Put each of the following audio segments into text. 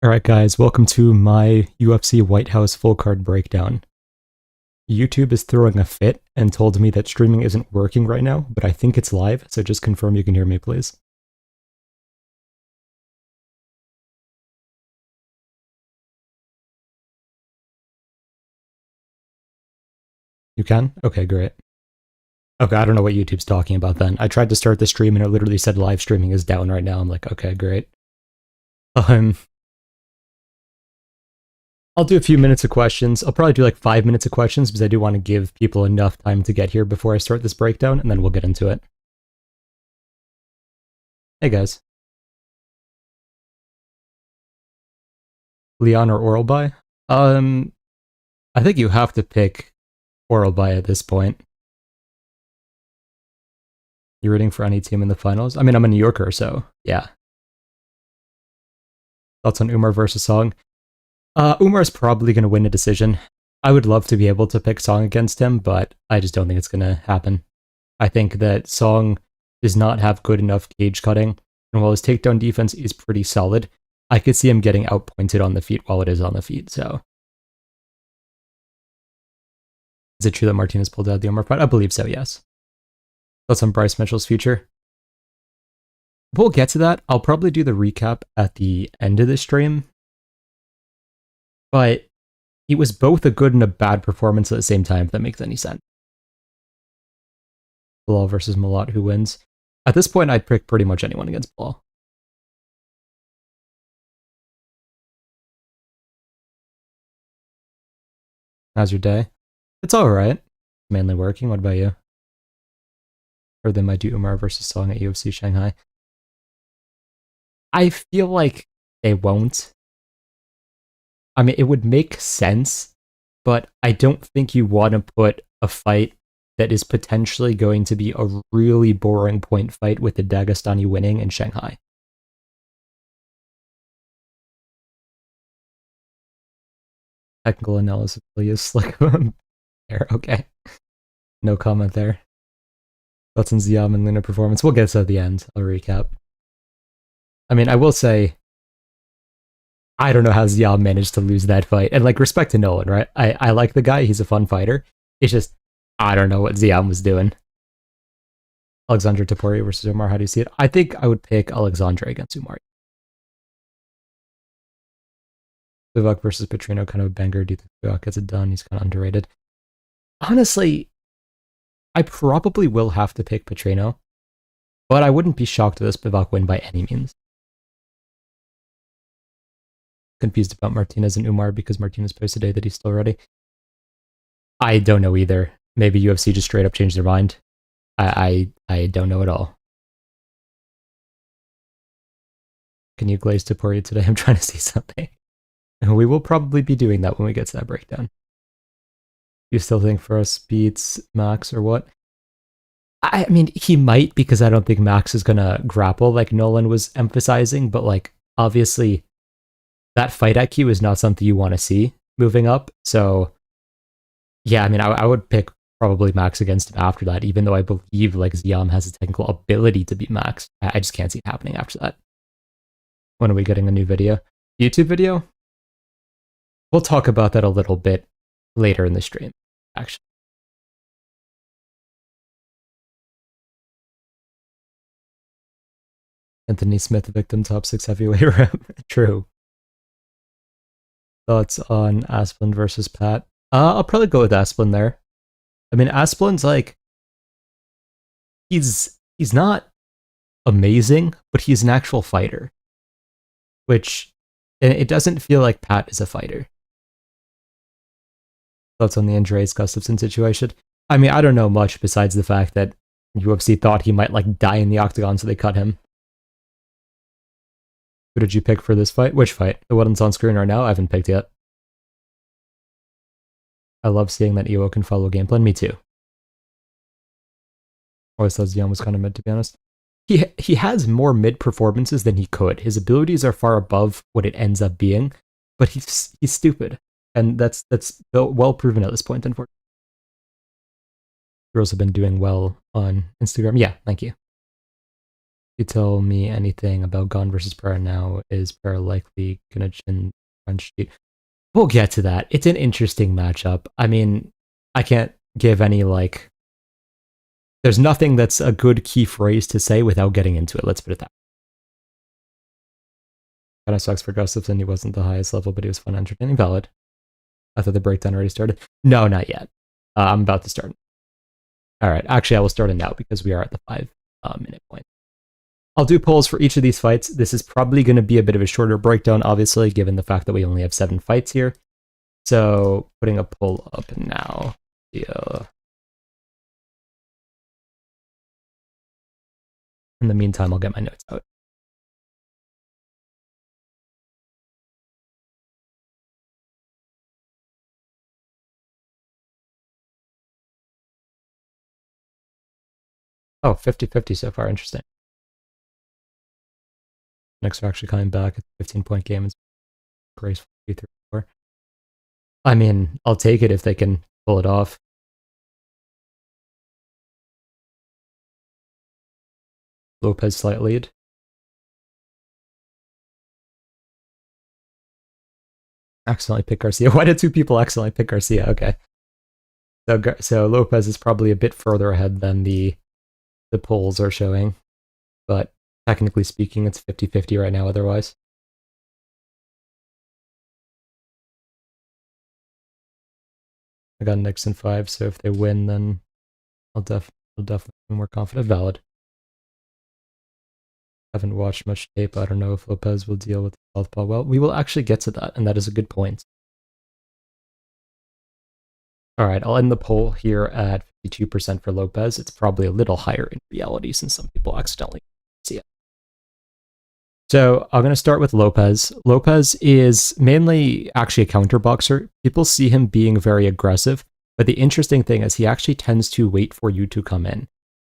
Alright guys, welcome to my UFC White House full card breakdown. YouTube is throwing a fit and told me that streaming isn't working right now, but I think it's live, so just confirm you can hear me please. You can? Okay, great. Okay, I don't know what YouTube's talking about then. I tried to start the stream and it literally said live streaming is down right now. I'm like, okay, great. I'll do a few minutes of questions. I'll probably do like 5 minutes of questions because I do want to give people enough time to get here before I start this breakdown, and then we'll get into it. Hey guys. Leon or oral buy? I think you have to pick oral buy at this point. You're rooting for any team in the finals? I mean, I'm a New Yorker, so yeah. Thoughts on Umar versus Song? Umar's probably going to win a decision. I would love to be able to pick Song against him, but I just don't think it's going to happen. I think that Song does not have good enough cage cutting, and while his takedown defense is pretty solid, I could see him getting outpointed on the feet while it is on the feet, so. Is it true that Martinez pulled out the Umar fight? I believe so, yes. Thoughts on Bryce Mitchell's future? We'll get to that. I'll probably do the recap at the end of the stream. But it was both a good and a bad performance at the same time, if that makes any sense. Bilal versus Malott, who wins? At this point, I'd pick pretty much anyone against Bilal. How's your day? It's alright. Mainly working. What about you? Or they might do Umar versus Song at UFC Shanghai. I feel like they won't. I mean, it would make sense, but I don't think you want to put a fight that is potentially going to be a really boring point fight with the Dagestani winning in Shanghai. Technical analysis, please. Slick there, okay. No comment there. Thoughts on Ziam and Luna performance? We'll get to at the end. I'll recap. I mean, I will say, I don't know how Ziam managed to lose that fight. And like, respect to Nolan, right? I like the guy. He's a fun fighter. It's just, I don't know what Ziam was doing. Alexandre Topuria versus Umar, how do you see it? I think I would pick Alexandre against Umar. Vivek versus Petrino, kind of a banger. Do you think Vivek gets it done? He's kind of underrated. Honestly, I probably will have to pick Petrino, but I wouldn't be shocked if this Vivek win by any means. Confused about Martinez and Umar because Martinez posted today that he's still ready. I don't know either. Maybe UFC just straight up changed their mind. I don't know at all. Can you glaze Topuria today? I'm trying to see something. And we will probably be doing that when we get to that breakdown. You still think Ferris beats Max or what? I mean, he might, because I don't think Max is going to grapple like Nolan was emphasizing, but like, obviously, that fight IQ is not something you want to see moving up. So, yeah, I mean, I would pick probably Max against him after that, even though I believe like Ziam has a technical ability to beat Max. I just can't see it happening after that. When are we getting a new video? YouTube video? We'll talk about that a little bit later in the stream, actually. Anthony Smith, victim, top 6 heavyweight rep. True. Thoughts on Asplin versus Pat? I'll probably go with Asplin there. I mean, Asplin's like, he's not amazing, but he's an actual fighter. Which, it doesn't feel like Pat is a fighter. Thoughts on the Andreas Gustafsson situation? I mean, I don't know much besides the fact that UFC thought he might like die in the octagon, so they cut him. Who did you pick for this fight? Which fight? The one that's on screen right now? I haven't picked yet. I love seeing that EO can follow game plan. Me too. Always thought Zion was kind of mid, to be honest. He has more mid performances than he could. His abilities are far above what it ends up being, but he's stupid. And that's well proven at this point, unfortunately. Girls have been doing well on Instagram. Yeah, thank you. you tell me anything about Gane versus Pereira now, is Pereira likely gonna chin punch cheat? We'll get to that. It's an interesting matchup. I mean, I can't give any, like... There's nothing that's a good key phrase to say without getting into it. Let's put it that way. Kind of sucks for Gustafsson. He wasn't the highest level, but he was fun, entertaining. Valid. I thought the breakdown already started. No, not yet. I'm about to start. All right. Actually, I will start it now because we are at the 5-minute point. I'll do polls for each of these fights. This is probably going to be a bit of a shorter breakdown, obviously, given the fact that we only have 7 fights here. So, putting a poll up now. Yeah. In the meantime, I'll get my notes out. Oh, 50-50 so far. Interesting. Knicks are actually coming back. It's a 15-point game. It's graceful. 3, 3, 4. I mean, I'll take it if they can pull it off. Lopes slight lead. Accidentally pick Garcia. Why did 2 people accidentally pick Garcia? Okay. So Lopes is probably a bit further ahead than the polls are showing. But technically speaking, it's 50-50 right now otherwise. I got Knicks in 5, so if they win, then I'll definitely be more confident. Valid. Haven't watched much tape. I don't know if Lopes will deal with the southpaw well. We will actually get to that, and that is a good point. All right, I'll end the poll here at 52% for Lopes. It's probably a little higher in reality since some people accidentally see it. So I'm going to start with Lopes. Lopes is mainly actually a counter boxer. People see him being very aggressive, but the interesting thing is he actually tends to wait for you to come in.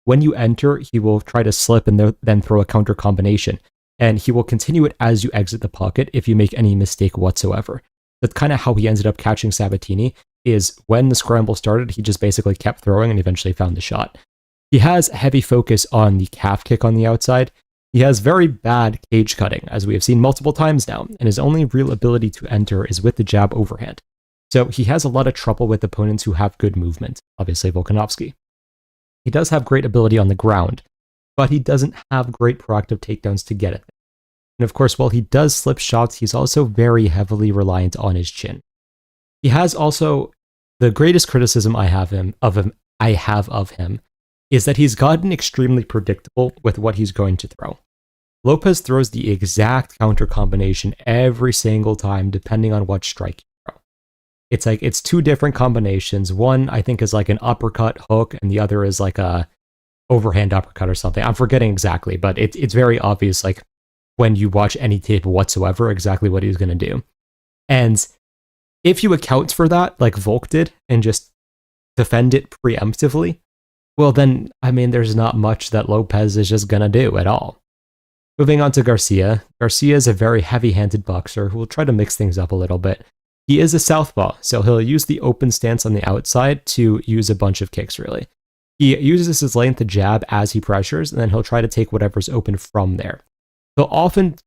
When you enter, he will try to slip and then throw a counter combination, and he will continue it as you exit the pocket if you make any mistake whatsoever. That's kind of how he ended up catching Sabatini, is when the scramble started, he just basically kept throwing and eventually found the shot. He has heavy focus on the calf kick on the outside. He has very bad cage cutting, as we have seen multiple times now, and his only real ability to enter is with the jab overhand. So he has a lot of trouble with opponents who have good movement, obviously Volkanovski. He does have great ability on the ground, but he doesn't have great proactive takedowns to get it. And of course, while he does slip shots, he's also very heavily reliant on his chin. He has also, the greatest criticism I have of him is that he's gotten extremely predictable with what he's going to throw. Lopes throws the exact counter combination every single time, depending on what strike you throw. It's like, it's 2 different combinations. One, I think, is like an uppercut hook, and the other is like a overhand uppercut or something. I'm forgetting exactly, but it's very obvious, like, when you watch any tape whatsoever, exactly what he's going to do. And if you account for that, like Volk did, and just defend it preemptively, well then, I mean, there's not much that Lopes is just going to do at all. Moving on to Garcia. Garcia is a very heavy-handed boxer who will try to mix things up a little bit. He is a southpaw, so he'll use the open stance on the outside to use a bunch of kicks, really. He uses his length to jab as he pressures, and then he'll try to take whatever's open from there. He'll often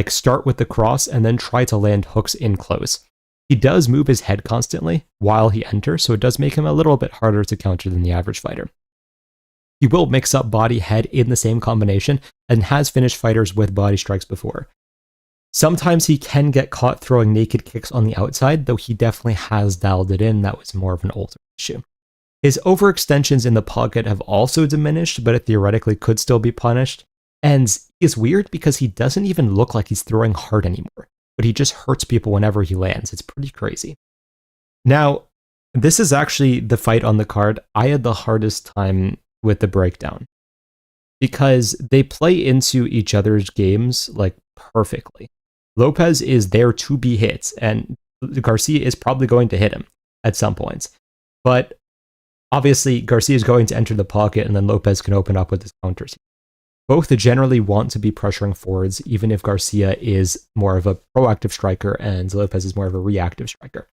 start with the cross and then try to land hooks in close. He does move his head constantly while he enters, so it does make him a little bit harder to counter than the average fighter. He will mix up body-head in the same combination and has finished fighters with body strikes before. Sometimes he can get caught throwing naked kicks on the outside, though he definitely has dialed it in. That was more of an older issue. His overextensions in the pocket have also diminished, but it theoretically could still be punished. And it's weird because he doesn't even look like he's throwing hard anymore, but he just hurts people whenever he lands. It's pretty crazy. Now, this is actually the fight on the card I had the hardest time with the breakdown, because they play into each other's games like perfectly. Lopes is there to be hit, and Garcia is probably going to hit him at some points. But obviously, Garcia is going to enter the pocket, and then Lopes can open up with his counters. Both generally want to be pressuring forwards, even if Garcia is more of a proactive striker and Lopes is more of a reactive striker.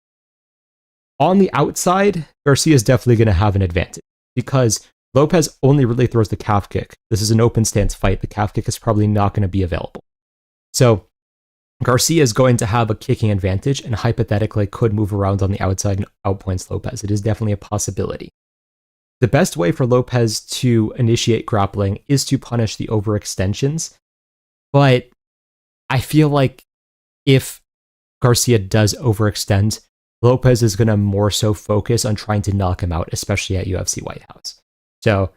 On the outside, Garcia is definitely going to have an advantage, because Lopes only really throws the calf kick. This is an open stance fight. The calf kick is probably not going to be available. So Garcia is going to have a kicking advantage and hypothetically could move around on the outside and outpoints Lopes. It is definitely a possibility. The best way for Lopes to initiate grappling is to punish the overextensions, but I feel like if Garcia does overextend, Lopes is going to more so focus on trying to knock him out, especially at UFC White House. So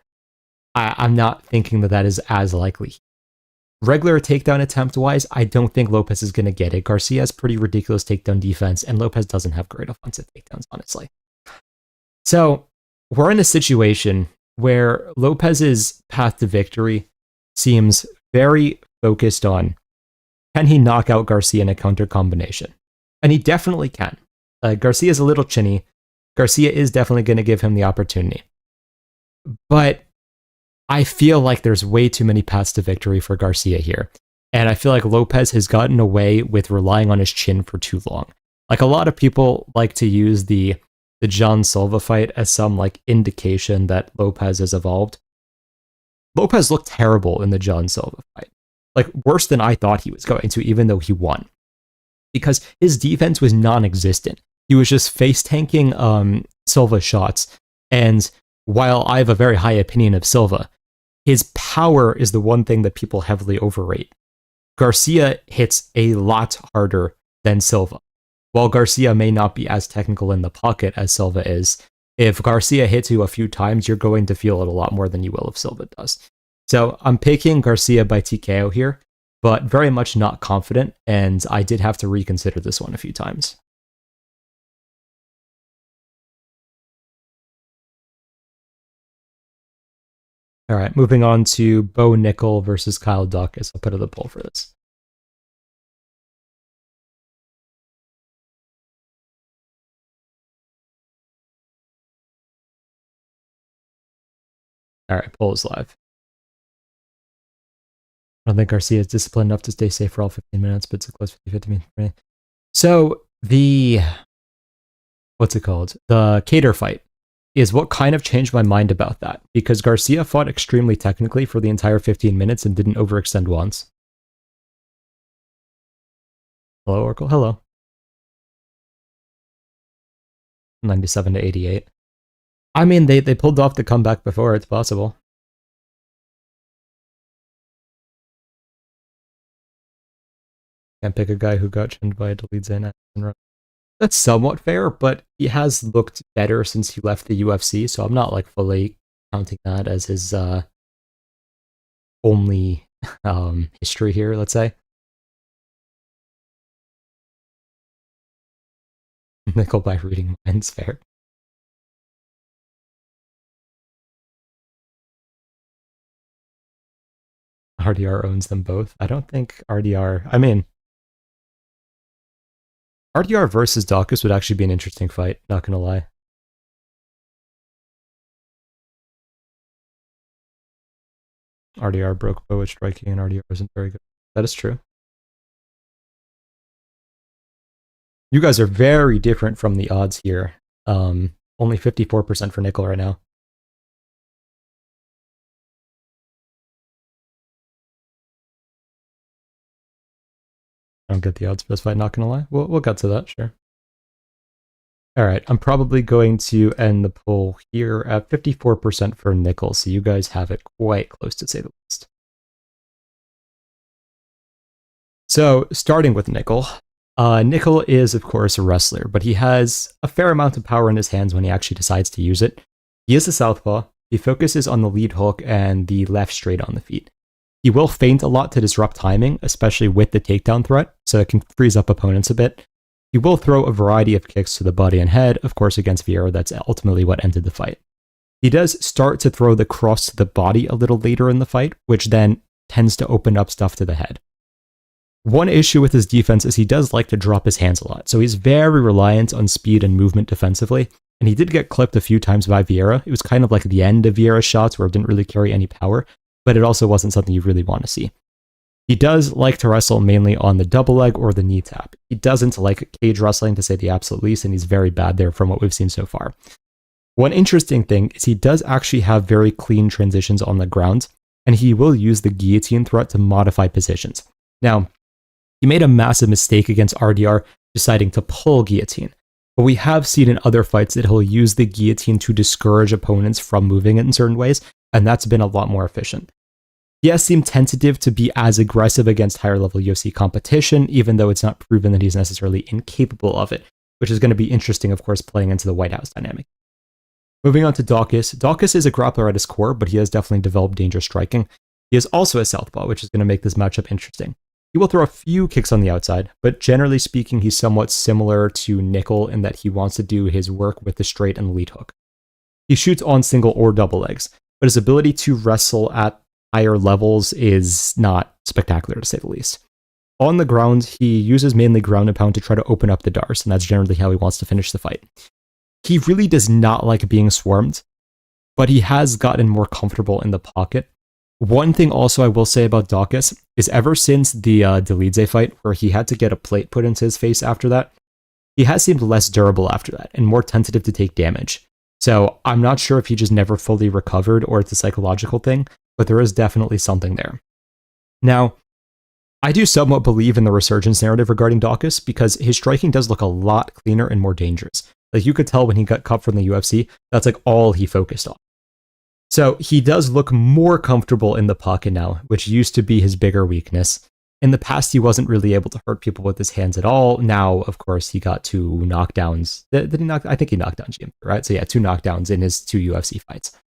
I'm not thinking that is as likely. Regular takedown attempt-wise, I don't think Lopes is going to get it. Garcia has pretty ridiculous takedown defense, and Lopes doesn't have great offensive takedowns, honestly. So we're in a situation where Lopes's path to victory seems very focused on, can he knock out Garcia in a counter combination? And he definitely can. Garcia is a little chinny. Garcia is definitely going to give him the opportunity. But I feel like there's way too many paths to victory for Garcia here. And I feel like Lopes has gotten away with relying on his chin for too long. Like, a lot of people like to use the John Silva fight as some like indication that Lopes has evolved. Lopes looked terrible in the John Silva fight. Like, worse than I thought he was going to, even though he won. Because his defense was non-existent. He was just face-tanking Silva shots. And while I have a very high opinion of Silva, his power is the one thing that people heavily overrate. Garcia hits a lot harder than Silva. While Garcia may not be as technical in the pocket as Silva is, if Garcia hits you a few times, you're going to feel it a lot more than you will if Silva does. So I'm picking Garcia by TKO here, but very much not confident, and I did have to reconsider this one a few times. All right, moving on to Bo Nickal versus Kyle Daukaus. I'll put up the poll for this. All right, poll is live. I don't think Garcia is disciplined enough to stay safe for all 15 minutes, but it's a close 50-50 minutes for me. So what's it called? The Cater fight is what kind of changed my mind about that, because Garcia fought extremely technically for the entire 15 minutes and didn't overextend once. Hello, Oracle. Hello. 97 to 88. I mean, they pulled off the comeback before. It's possible. Can't pick a guy who got chinned by a delete Zane. That's somewhat fair, but he has looked better since he left the UFC, so I'm not like fully counting that as his only history here, let's say. Nickal by reading minds, fair. RDR owns them both. I don't think RDR... I mean, RDR versus Daukaus would actually be an interesting fight, not gonna lie. RDR broke Bo at striking and RDR isn't very good. That is true. You guys are very different from the odds here. Only 54% for Nickal right now. I don't get the odds for this fight, not gonna lie. We'll get to that, sure. Alright, I'm probably going to end the poll here at 54% for Nickal, so you guys have it quite close to say the least. So, starting with Nickal. Nickal is, of course, a wrestler, but he has a fair amount of power in his hands when he actually decides to use it. He is a southpaw. He focuses on the lead hook and the left straight on the feet. He will feint a lot to disrupt timing, especially with the takedown threat, so it can freeze up opponents a bit. He will throw a variety of kicks to the body and head, of course against Vieira, that's ultimately what ended the fight. He does start to throw the cross to the body a little later in the fight, which then tends to open up stuff to the head. One issue with his defense is he does like to drop his hands a lot, so he's very reliant on speed and movement defensively, and he did get clipped a few times by Vieira. It was kind of like the end of Vieira's shots where it didn't really carry any power, but it also wasn't something you really want to see. He does like to wrestle mainly on the double leg or the knee tap. He doesn't like cage wrestling, to say the absolute least, and he's very bad there from what we've seen so far. One interesting thing is he does actually have very clean transitions on the ground, and he will use the guillotine threat to modify positions. Now, he made a massive mistake against RDR deciding to pull guillotine, but we have seen in other fights that he'll use the guillotine to discourage opponents from moving it in certain ways, and that's been a lot more efficient. He has seemed tentative to be as aggressive against higher level UFC competition, even though it's not proven that he's necessarily incapable of it, which is going to be interesting, of course, playing into the White House dynamic. Moving on to Daukaus. Daukaus is a grappler at his core, but he has definitely developed dangerous striking. He is also a southpaw, which is going to make this matchup interesting. He will throw a few kicks on the outside, but generally speaking, he's somewhat similar to Nickal in that he wants to do his work with the straight and lead hook. He shoots on single or double legs, but his ability to wrestle at higher levels is not spectacular, to say the least. On the ground, he uses mainly ground and pound to try to open up the Dars, and that's generally how he wants to finish the fight. He really does not like being swarmed, but he has gotten more comfortable in the pocket. One thing also I will say about Daukaus is ever since the Delidze fight, where he had to get a plate put into his face after that, he has seemed less durable after that and more tentative to take damage. So I'm not sure if he just never fully recovered or it's a psychological thing, but there is definitely something there. Now, I do somewhat believe in the resurgence narrative regarding Daukaus because his striking does look a lot cleaner and more dangerous. Like you could tell when he got cut from the UFC, that's like all he focused on. So he does look more comfortable in the pocket now, which used to be his bigger weakness. In the past, he wasn't really able to hurt people with his hands at all. Now, of course, he got 2 knockdowns. Did he knock? I think he knocked down Jim, right? So yeah, 2 knockdowns in his 2 UFC fights.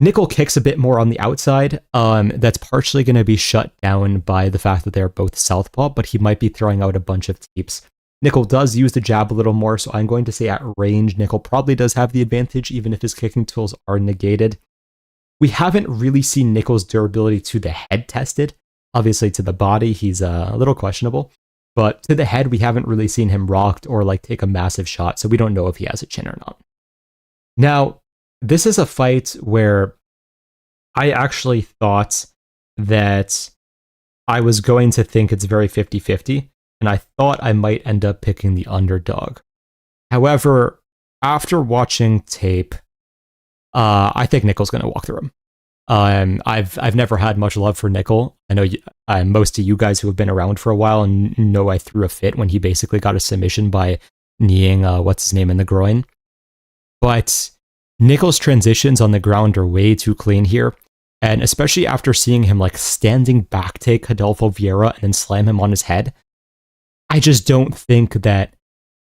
Nickal kicks a bit more on the outside. That's partially going to be shut down by the fact that they're both southpaw, but he might be throwing out a bunch of teeps. Nickal does use the jab a little more, so I'm going to say at range, Nickal probably does have the advantage, even if his kicking tools are negated. We haven't really seen Nickal's durability to the head tested. Obviously, to the body, he's a little questionable. But to the head, we haven't really seen him rocked or like take a massive shot, so we don't know if he has a chin or not. Now, this is a fight where I actually thought that I was going to think it's very 50-50, and I thought I might end up picking the underdog. However, after watching tape, I think Nickal's going to walk through him. I've never had much love for Nickal. I know most of you guys who have been around for a while know I threw a fit when he basically got a submission by kneeing what's his name in the groin. But Nickal's transitions on the ground are way too clean here, and especially after seeing him like standing back take Rodolfo Vieira and then slam him on his head, I just don't think that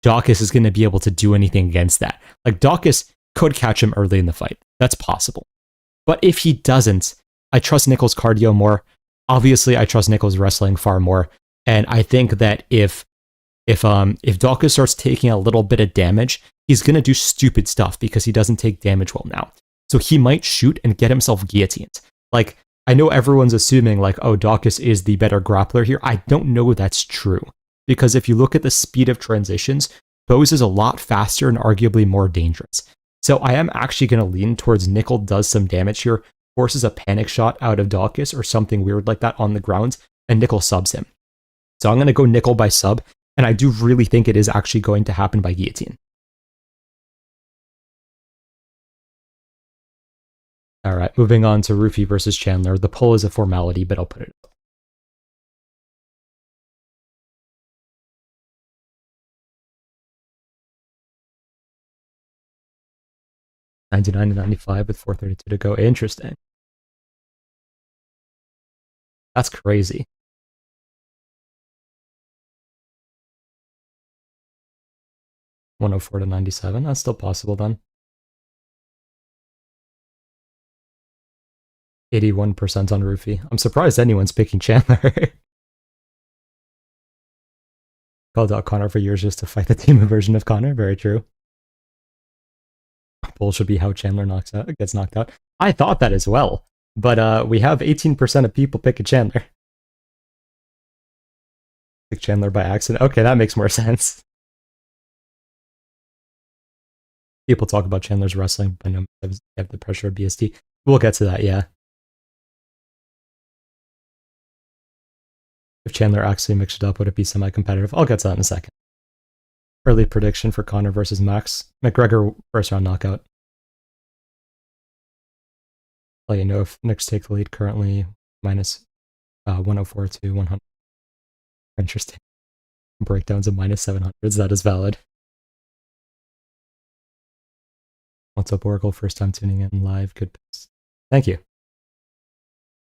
Daukaus is going to be able to do anything against that. Like Daukaus could catch him early in the fight. That's possible. But if he doesn't, I trust Nickal's cardio more. Obviously, I trust Nickal's wrestling far more. And I think that if Daukaus starts taking a little bit of damage, he's going to do stupid stuff because he doesn't take damage well now. So he might shoot and get himself guillotined. Like, I know everyone's assuming like, oh, Daukaus is the better grappler here. I don't know if that's true. Because if you look at the speed of transitions, Bose is a lot faster and arguably more dangerous. So I am actually going to lean towards Nickal does some damage here, forces a panic shot out of Daukaus or something weird like that on the ground, and Nickal subs him. So I'm going to go Nickal by sub, and I do really think it is actually going to happen by guillotine. All right, moving on to Ruffy versus Chandler. The poll is a formality, but I'll put it up. $99 to $95 with 432 to go. Interesting. That's crazy. $104 to $97. That's still possible then. 81% on Ruffy. I'm surprised anyone's picking Chandler. Called out Connor for years just to fight the team version of Connor. Very true. Poll should be how Chandler gets knocked out. I thought that as well, but we have 18% of people picking Chandler. Pick Chandler by accident. Okay, that makes more sense. People talk about Chandler's wrestling, but I know they have the pressure of BST. We'll get to that, yeah. If Chandler actually mixed it up, would it be semi-competitive? I'll get to that in a second. Early prediction for Conor versus Max. McGregor first round knockout. Let you know if Knicks take the lead currently minus 104 to 100. Interesting. Breakdowns of minus 700s. That is valid. What's up, Oracle? First time tuning in live. Good picks. Thank you.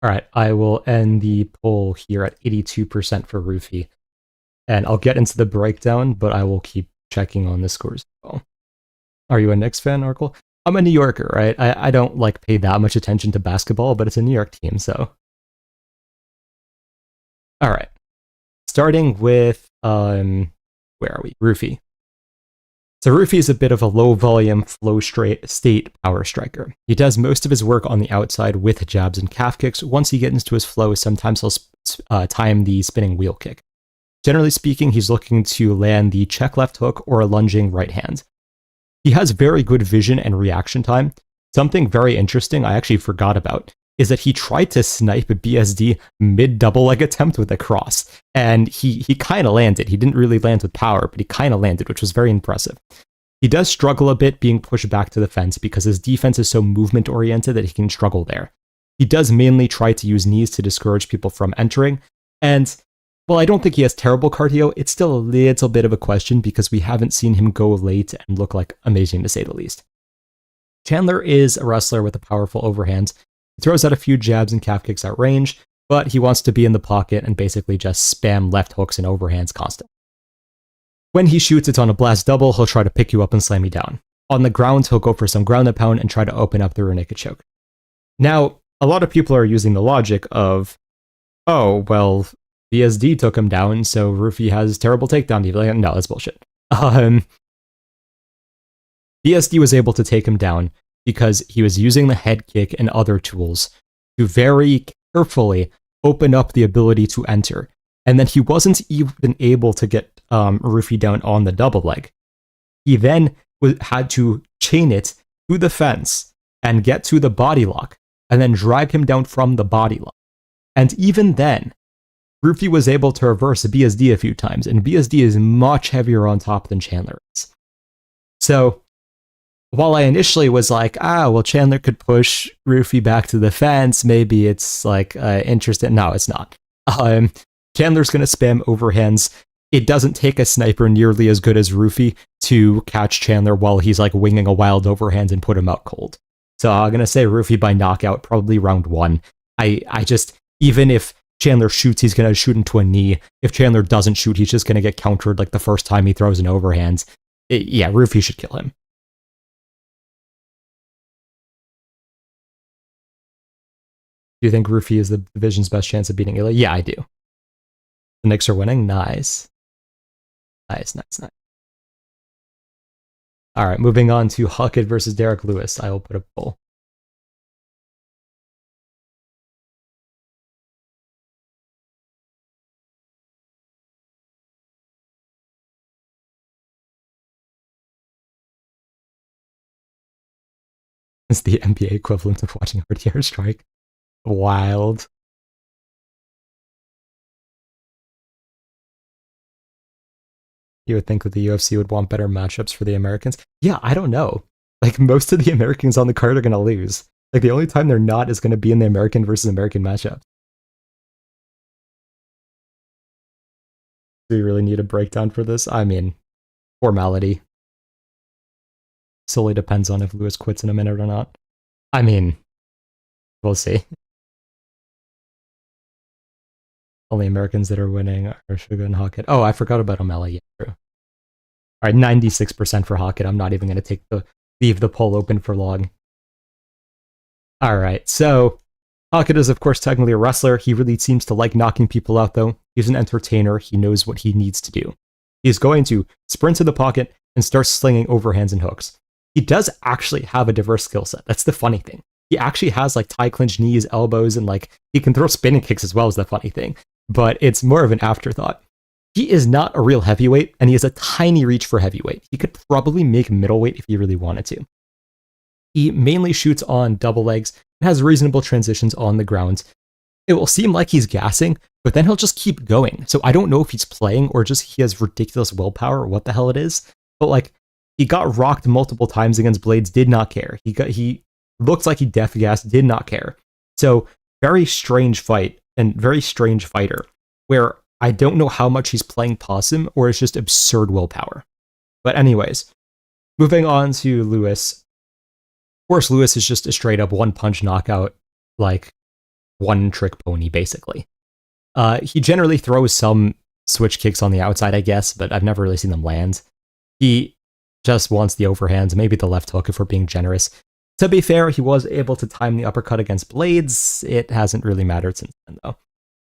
All right, I will end the poll here at 82% for Ruffy. And I'll get into the breakdown, but I will keep checking on the scores as well. Are you a Knicks fan, Oracle? I'm a New Yorker, right? I don't like pay that much attention to basketball, but it's a New York team, so. All right. Starting with, where are we? Ruffy. So Ruffy is a bit of a low-volume, flow-state power striker. He does most of his work on the outside with jabs and calf kicks. Once he gets into his flow, sometimes he'll time the spinning wheel kick. Generally speaking, he's looking to land the check left hook or a lunging right hand. He has very good vision and reaction time. Something very interesting I actually forgot about is that he tried to snipe a BSD mid-double leg attempt with a cross, and he kind of landed. He didn't really land with power, but he kind of landed, which was very impressive. He does struggle a bit being pushed back to the fence because his defense is so movement-oriented that he can struggle there. He does mainly try to use knees to discourage people from entering, and while I don't think he has terrible cardio, it's still a little bit of a question because we haven't seen him go late and look like amazing to say the least. Chandler is a wrestler with a powerful overhand. He throws out a few jabs and calf kicks at range, but he wants to be in the pocket and basically just spam left hooks and overhands constantly. When he shoots, it's on a blast double, he'll try to pick you up and slam you down. On the ground, he'll go for some ground and pound and try to open up the rear naked choke. Now, a lot of people are using the logic of, oh, well, BSD took him down, so Ruffy has terrible takedown defense. No, that's bullshit. BSD was able to take him down because he was using the head kick and other tools to very carefully open up the ability to enter. And then he wasn't even able to get Ruffy down on the double leg. He then had to chain it to the fence and get to the body lock and then drag him down from the body lock. And even then, Ruffy was able to reverse BSD a few times, and BSD is much heavier on top than Chandler is. So, while I initially was like, well, Chandler could push Ruffy back to the fence, maybe it's like interesting. No, it's not. Chandler's going to spam overhands. It doesn't take a sniper nearly as good as Ruffy to catch Chandler while he's like winging a wild overhand and put him out cold. So I'm going to say Ruffy by knockout, probably round 1. I just, even if Chandler shoots, he's going to shoot into a knee. If Chandler doesn't shoot, he's just going to get countered like the first time he throws an overhand. Yeah, Ruffy should kill him. Do you think Ruffy is the division's best chance of beating Ilia? Yeah, I do. The Knicks are winning? Nice. Nice. All right, moving on to Hokit versus Derrick Lewis. I will put a poll. It's the NBA equivalent of watching RTR strike. Wild. You would think that the UFC would want better matchups for the Americans. Yeah, I don't know. Like, most of the Americans on the card are going to lose. Like, the only time they're not is going to be in the American versus American matchup. Do we really need a breakdown for this? I mean, formality. Solely depends on if Lewis quits in a minute or not. I mean, we'll see. Only Americans that are winning are Sugar and Hokit. Oh, I forgot about O'Malley. Yeah, true. All right, 96% for Hokit. I'm not even going to leave the poll open for long. All right, so Hokit is, of course, technically a wrestler. He really seems to like knocking people out, though. He's an entertainer. He knows what he needs to do. He's going to sprint to the pocket and start slinging overhands and hooks. He does actually have a diverse skill set. That's the funny thing. He actually has like tie clinch knees, elbows, and like he can throw spinning kicks as well, as the funny thing. But it's more of an afterthought. He is not a real heavyweight, and he has a tiny reach for heavyweight. He could probably make middleweight if he really wanted to. He mainly shoots on double legs and has reasonable transitions on the ground. it will seem like he's gassing, but then he'll just keep going. So I don't know if he's playing or just he has ridiculous willpower or what the hell it is. But like, he got rocked multiple times against Blades, did not care. He looked like he def gassed, did not care. So very strange fight and very strange fighter where I don't know how much he's playing possum or it's just absurd willpower. But anyways, moving on to Lewis. Of course, Lewis is just a straight up one punch knockout, like one trick pony, basically. He generally throws some switch kicks on the outside, I guess, but I've never really seen them land. He just wants the overhands, maybe the left hook if we're being generous. To be fair, he was able to time the uppercut against Blades. It hasn't really mattered since then, though.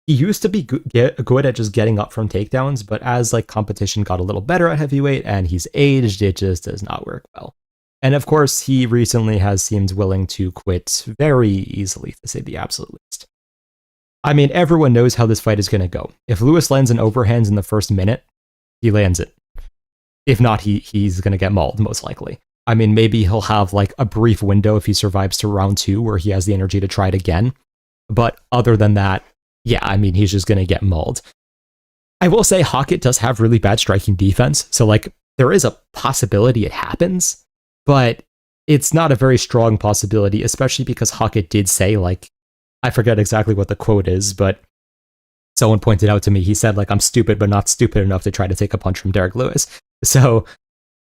He used to be good at just getting up from takedowns, but as like competition got a little better at heavyweight and he's aged, it just does not work well. And of course, he recently has seemed willing to quit very easily, to say the absolute least. I mean, everyone knows how this fight is going to go. If Lewis lands an overhands in the first minute, he lands it. If not, he's going to get mauled, most likely. I mean, maybe he'll have like a brief window if he survives to round 2 where he has the energy to try it again. But other than that, yeah, I mean, he's just going to get mauled. I will say Hokit does have really bad striking defense, so like there is a possibility it happens, but it's not a very strong possibility, especially because Hokit did say, like, I forget exactly what the quote is, but someone pointed out to me, he said, like, I'm stupid, but not stupid enough to try to take a punch from Derrick Lewis. So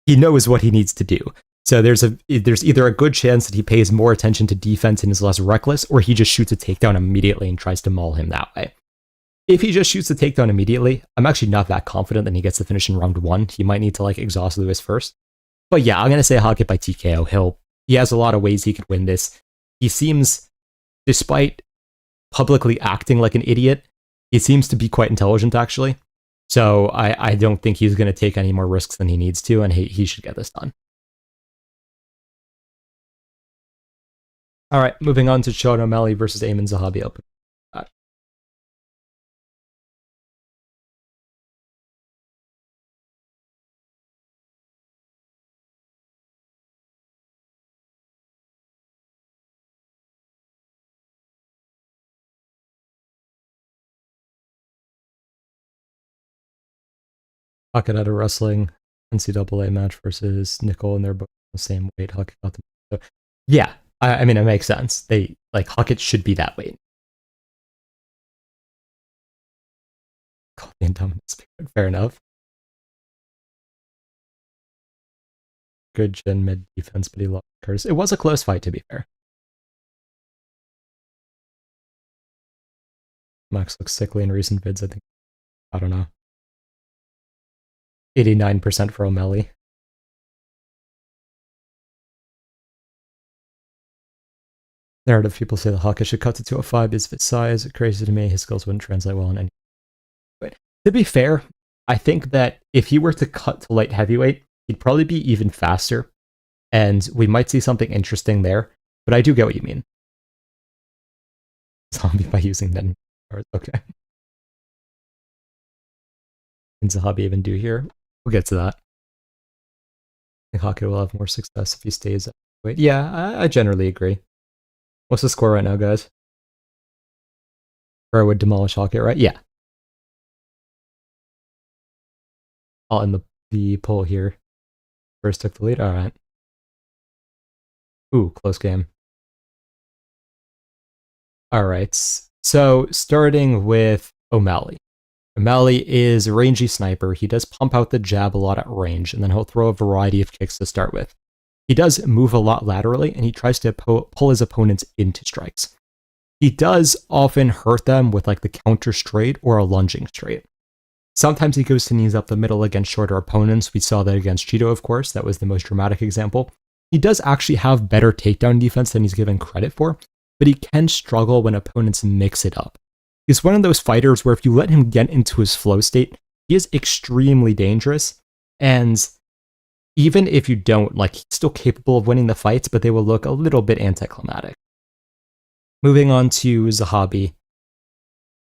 he knows what he needs to do. So there's either a good chance that he pays more attention to defense and is less reckless, or he just shoots a takedown immediately and tries to maul him that way. If he just shoots the takedown immediately, I'm actually not that confident that he gets the finish in round 1. He might need to like exhaust Lewis first. But yeah, I'm going to say Hokit by TKO. He has a lot of ways he could win this. He seems, despite publicly acting like an idiot, he seems to be quite intelligent actually. So I don't think he's going to take any more risks than he needs to, and he should get this done. All right, moving on to Sean O'Malley versus Aiemann Zahabi. Open. Hokit at a wrestling NCAA match versus Nickal, and they're both the same weight. Hokit got them. So, yeah, I mean, it makes sense. They like Hokit should be that weight. Call the indomitable spirit. Fair enough. Good chin mid defense, but he lost Curtis. It was a close fight, to be fair. Max looks sickly in recent vids, I think. I don't know. 89% for O'Malley. Narrative people say the Hokit should cut to 205 is fit size. Crazy to me, his skills wouldn't translate well in any. But to be fair, I think that if he were to cut to light heavyweight, he'd probably be even faster, and we might see something interesting there. But I do get what you mean. Zombie by using then cards. Okay. Can Zahabi even do here? We'll get to that. I think Hokit will have more success if he stays at weight. Yeah, I generally agree. What's the score right now, guys? Or I would demolish Hokit, right? Yeah. I'll end the poll here. First took the lead. All right. Ooh, close game. All right. So starting with O'Malley. O'Malley is a rangy sniper. He does pump out the jab a lot at range, and then he'll throw a variety of kicks to start with. He does move a lot laterally, and he tries to pull his opponents into strikes. He does often hurt them with like the counter straight or a lunging straight. Sometimes he goes to knees up the middle against shorter opponents. We saw that against Cheeto, of course. That was the most dramatic example. He does actually have better takedown defense than he's given credit for, but he can struggle when opponents mix it up. He's one of those fighters where if you let him get into his flow state, he is extremely dangerous. And even if you don't, like, he's still capable of winning the fights, but they will look a little bit anticlimactic. Moving on to Zahabi.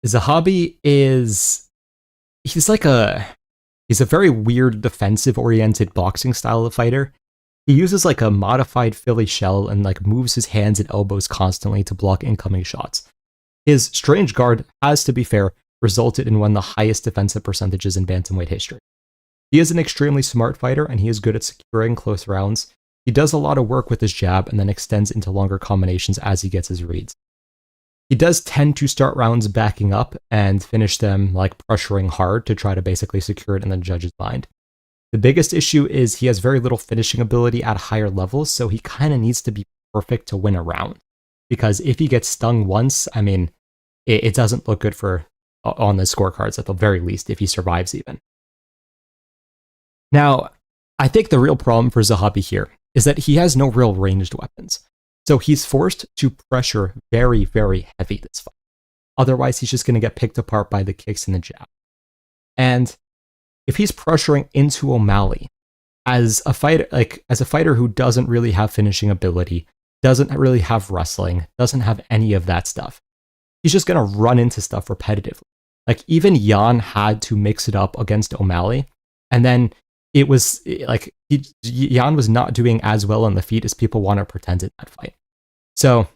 Zahabi is... He's a very weird defensive-oriented boxing style of fighter. He uses like a modified Philly shell and like moves his hands and elbows constantly to block incoming shots. His strange guard has, to be fair, resulted in one of the highest defensive percentages in bantamweight history. He is an extremely smart fighter, and he is good at securing close rounds. He does a lot of work with his jab and then extends into longer combinations as he gets his reads. He does tend to start rounds backing up and finish them like pressuring hard to try to basically secure it in the judge's mind. The biggest issue is he has very little finishing ability at higher levels, so he kind of needs to be perfect to win a round. Because if he gets stung once, I mean, it doesn't look good for on the scorecards at the very least if he survives even. Now, I think the real problem for Zahabi here is that he has no real ranged weapons. So he's forced to pressure very, very heavy this fight. Otherwise, he's just going to get picked apart by the kicks and the jab. And if he's pressuring into O'Malley as a fighter who doesn't really have finishing ability, doesn't really have wrestling, doesn't have any of that stuff, he's just going to run into stuff repetitively. Like, even Jan had to mix it up against O'Malley, and then it was like Jan was not doing as well on the feet as people want to pretend in that fight. So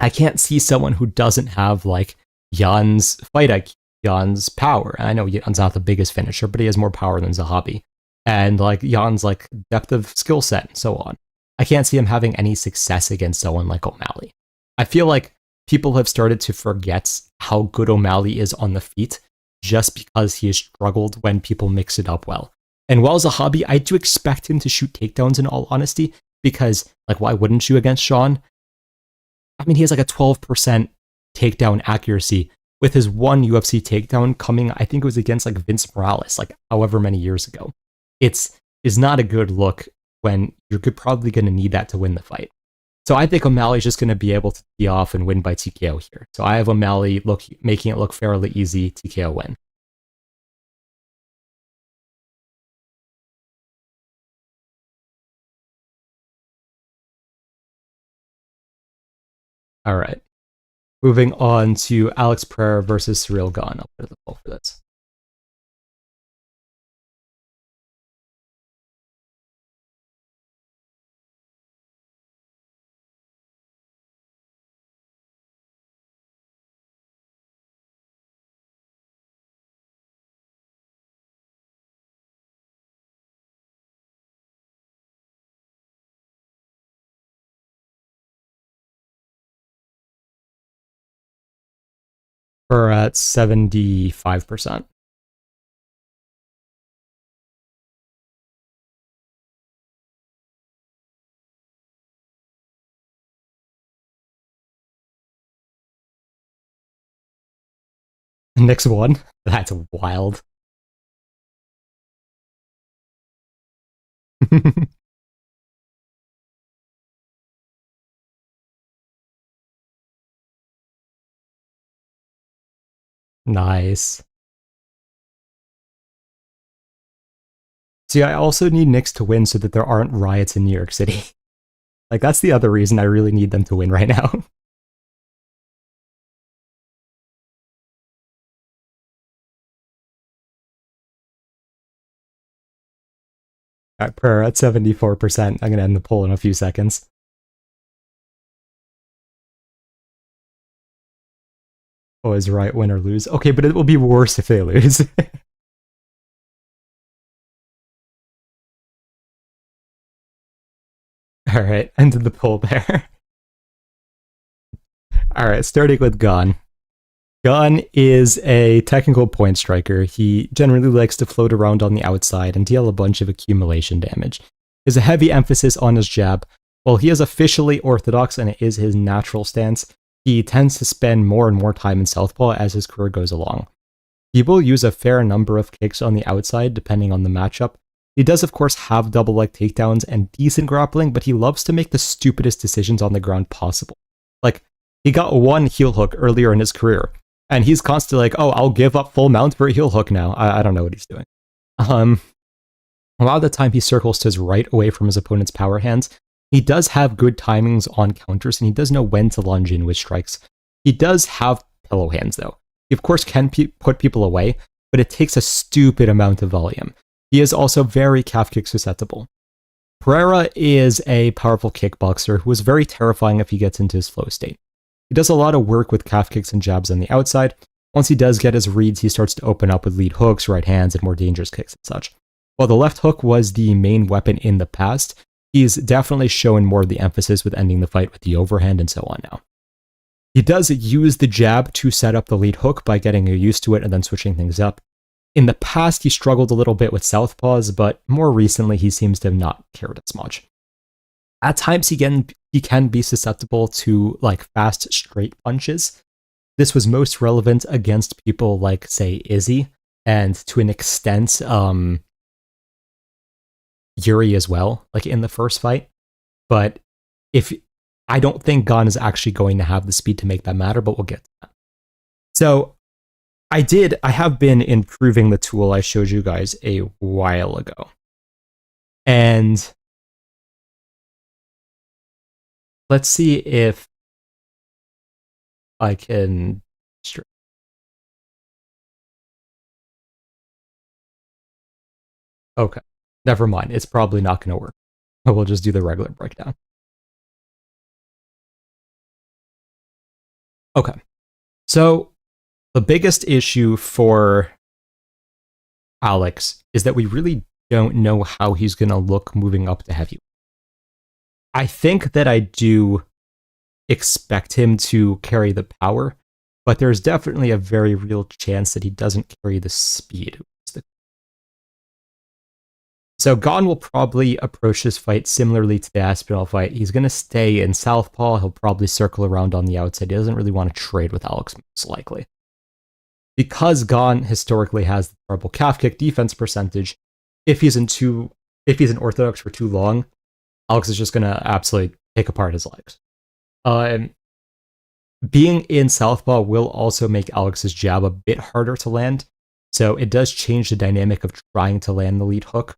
I can't see someone who doesn't have like Jan's fight IQ, Jan's power. And I know Jan's not the biggest finisher, but he has more power than Zahabi. And like Jan's like depth of skill set and so on. I can't see him having any success against someone like O'Malley. I feel like people have started to forget how good O'Malley is on the feet just because he has struggled when people mix it up well. And while Zahabi, I do expect him to shoot takedowns in all honesty, because, like, why wouldn't you against Sean? I mean, he has like a 12% takedown accuracy with his one UFC takedown coming, I think it was against like Vince Morales, like however many years ago. It's not a good look when you're probably going to need that to win the fight. So I think O'Malley's just going to be able to tee off and win by TKO here. So I have O'Malley making it look fairly easy, TKO win. All right. Moving on to Alex Pereira versus Ciryl Gane. I'll put the poll for this. We're at 75%. Next one. That's wild. Nice. See, I also need Knicks to win so that there aren't riots in New York City. Like, that's the other reason I really need them to win right now. Alright, Pereira at 74%. I'm going to end the poll in a few seconds. Oh, is right, win or lose? Okay, but it will be worse if they lose. Alright, ended the poll there. Alright, starting with Gane. Gane is a technical point striker. He generally likes to float around on the outside and deal a bunch of accumulation damage. There's a heavy emphasis on his jab. While he is officially orthodox and it is his natural stance, he tends to spend more and more time in southpaw as his career goes along. He will use a fair number of kicks on the outside depending on the matchup. He does of course have double leg takedowns and decent grappling, but he loves to make the stupidest decisions on the ground possible. Like, he got one heel hook earlier in his career, and he's constantly like, oh, I'll give up full mount for a heel hook now. I don't know what he's doing. A lot of the time he circles to his right away from his opponent's power hands. He does have good timings on counters, and he does know when to lunge in with strikes. He does have pillow hands, though. He, of course, can put people away, but it takes a stupid amount of volume. He is also very calf kick susceptible. Pereira is a powerful kickboxer who is very terrifying if he gets into his flow state. He does a lot of work with calf kicks and jabs on the outside. Once he does get his reads, he starts to open up with lead hooks, right hands, and more dangerous kicks and such. While the left hook was the main weapon in the past, he's definitely showing more of the emphasis with ending the fight with the overhand and so on now. He does use the jab to set up the lead hook by getting used to it and then switching things up. In the past, he struggled a little bit with southpaws, but more recently, he seems to have not cared as much. At times, he can be susceptible to like fast, straight punches. This was most relevant against people like, say, Izzy, and to an extent, Yuri as well, like in the first fight. But I don't think Gane is actually going to have the speed to make that matter, but we'll get to that. So I have been improving the tool I showed you guys a while ago. And let's see if I can... Okay, never mind. It's probably not going to work. We'll just do the regular breakdown. Okay, so the biggest issue for Alex is that we really don't know how he's going to look moving up to heavyweight. I think that I do expect him to carry the power, but there's definitely a very real chance that he doesn't carry the speed. So Gane will probably approach this fight similarly to the Aspinall fight. He's going to stay in southpaw. He'll probably circle around on the outside. He doesn't really want to trade with Alex, most likely. Because Gane historically has the terrible calf kick defense percentage, if he's in orthodox for too long, Alex is just going to absolutely pick apart his legs. Being in southpaw will also make Alex's jab a bit harder to land, so it does change the dynamic of trying to land the lead hook.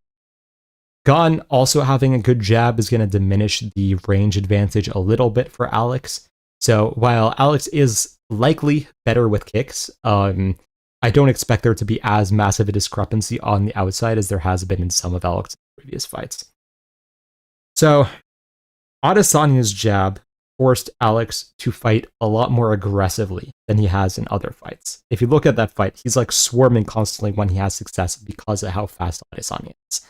Gane also having a good jab is going to diminish the range advantage a little bit for Alex. So while Alex is likely better with kicks, I don't expect there to be as massive a discrepancy on the outside as there has been in some of Alex's previous fights. So Adesanya's jab forced Alex to fight a lot more aggressively than he has in other fights. If you look at that fight, he's like swarming constantly when he has success because of how fast Adesanya is.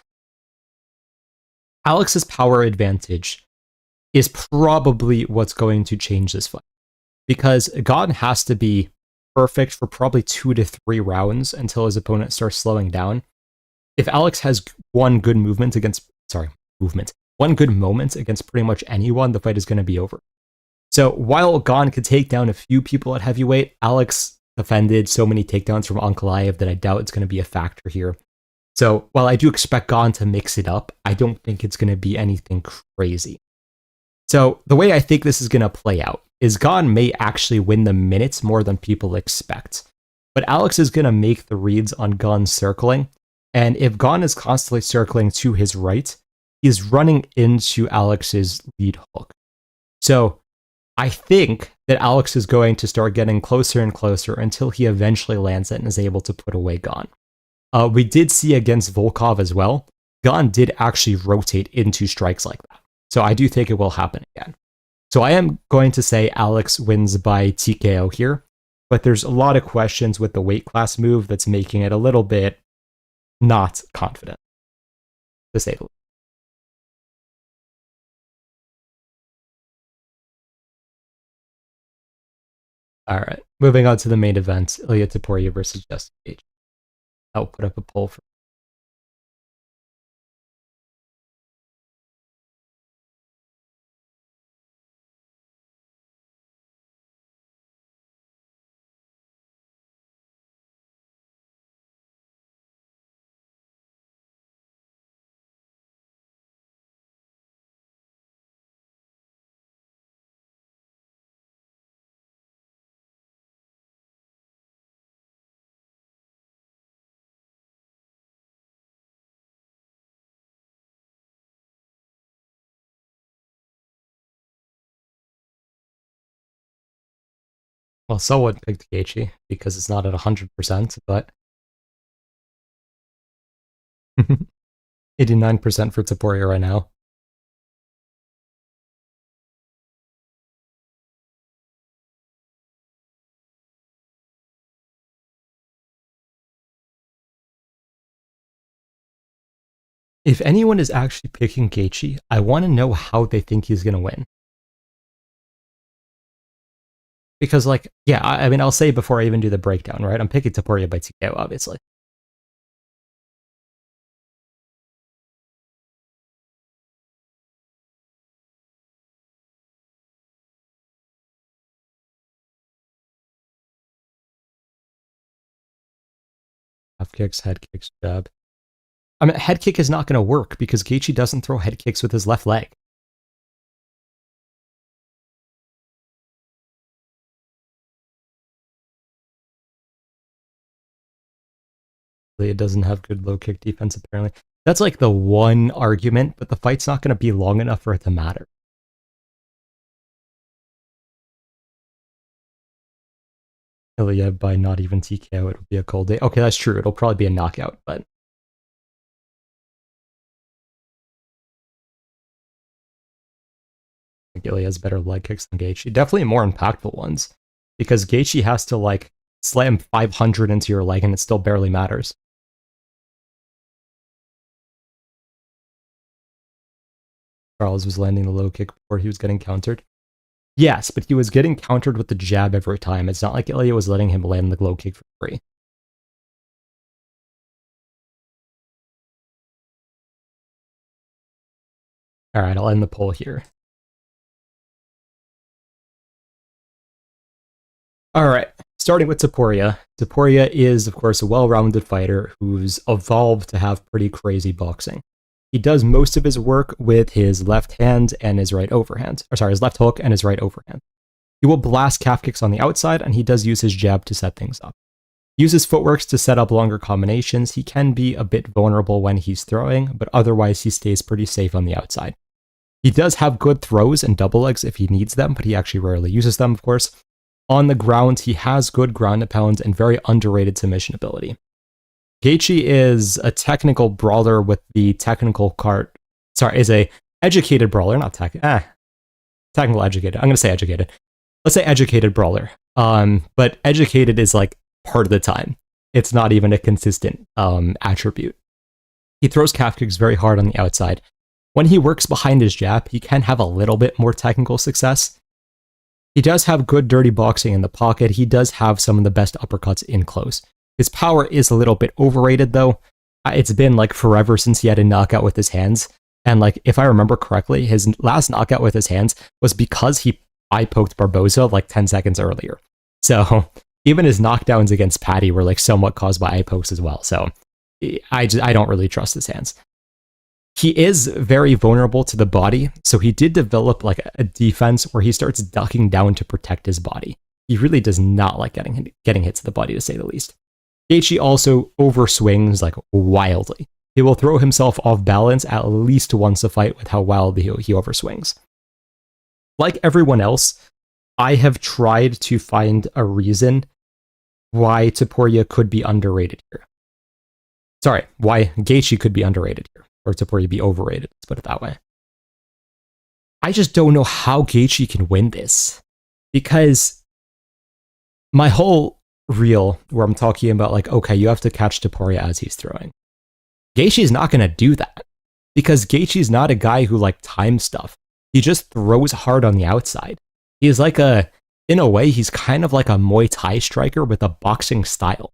Alex's power advantage is probably what's going to change this fight, because Gane has to be perfect for probably 2 to 3 rounds until his opponent starts slowing down. If Alex has one good moment against pretty much anyone, the fight is going to be over. So while Gane could take down a few people at heavyweight, Alex defended so many takedowns from Ankalaev that I doubt it's going to be a factor here. So while I do expect Gane to mix it up, I don't think it's going to be anything crazy. So the way I think this is going to play out is Gane may actually win the minutes more than people expect. But Alex is going to make the reads on Gane's circling, and if Gane is constantly circling to his right, he's running into Alex's lead hook. So I think that Alex is going to start getting closer and closer until he eventually lands it and is able to put away Gane. We did see against Volkov as well, Gane did actually rotate into strikes like that. So I do think it will happen again. So I am going to say Alex wins by TKO here, but there's a lot of questions with the weight class move that's making it a little bit not confident, to say the least. All right, moving on to the main event, Ilia Topuria versus Justin Gaethje. I'll put up a poll for well, someone picked Gaethje because it's not at 100%, but 89% for Topuria right now. If anyone is actually picking Gaethje, I want to know how they think he's going to win. Because, like, yeah, I mean, I'll say before I even do the breakdown, right? I'm picking Topuria by TKO, obviously. Half kicks, head kicks, jab. I mean, head kick is not going to work because Gaethje doesn't throw head kicks with his left leg. It doesn't have good low kick defense, apparently. That's like the one argument, but the fight's not going to be long enough for it to matter. Ilia by not even TKO, it would be a cold day. Okay, that's true. It'll probably be a knockout, but I think Ilia has better leg kicks than Gaethje. Definitely more impactful ones, because Gaethje has to like slam 500 into your leg and it still barely matters. Charles was landing the low kick before he was getting countered. Yes, but he was getting countered with the jab every time. It's not like Ilia was letting him land the low kick for free. Alright, I'll end the poll here. Alright, starting with Topuria. Topuria is, of course, a well-rounded fighter who's evolved to have pretty crazy boxing. He does most of his work with his left hand and his right overhand. Or sorry, his left hook and his right overhand. He will blast calf kicks on the outside, and he does use his jab to set things up. He uses footworks to set up longer combinations. He can be a bit vulnerable when he's throwing, but otherwise he stays pretty safe on the outside. He does have good throws and double legs if he needs them, but he actually rarely uses them, of course. On the ground, he has good ground and pound and very underrated submission ability. Gaethje is a technical brawler with the technical card. Sorry, is a educated brawler, not technical educated. I'm going to say educated. Let's say educated brawler. But educated is like part of the time. It's not even a consistent attribute. He throws calf kicks very hard on the outside. When he works behind his jab, he can have a little bit more technical success. He does have good dirty boxing in the pocket. He does have some of the best uppercuts in close. His power is a little bit overrated, though. It's been like forever since he had a knockout with his hands. And like, if I remember correctly, his last knockout with his hands was because he eye-poked Barboza like 10 seconds earlier. So even his knockdowns against Patty were like somewhat caused by eye pokes as well. So I don't really trust his hands. He is very vulnerable to the body, so he did develop like a defense where he starts ducking down to protect his body. He really does not like getting hit to the body, to say the least. Gaethje also overswings like wildly. He will throw himself off balance at least once a fight with how wildly he overswings. Like everyone else, I have tried to find a reason why Topuria could be underrated here. Sorry, why Gaethje could be underrated here. Or Topuria be overrated, let's put it that way. I just don't know how Gaethje can win this. Because my whole reel where I'm talking about like, okay, you have to catch Topuria as he's throwing. Gaethje is not going to do that. Because Gaethje is not a guy who like times stuff. He just throws hard on the outside. He's like in a way, he's kind of like a Muay Thai striker with a boxing style.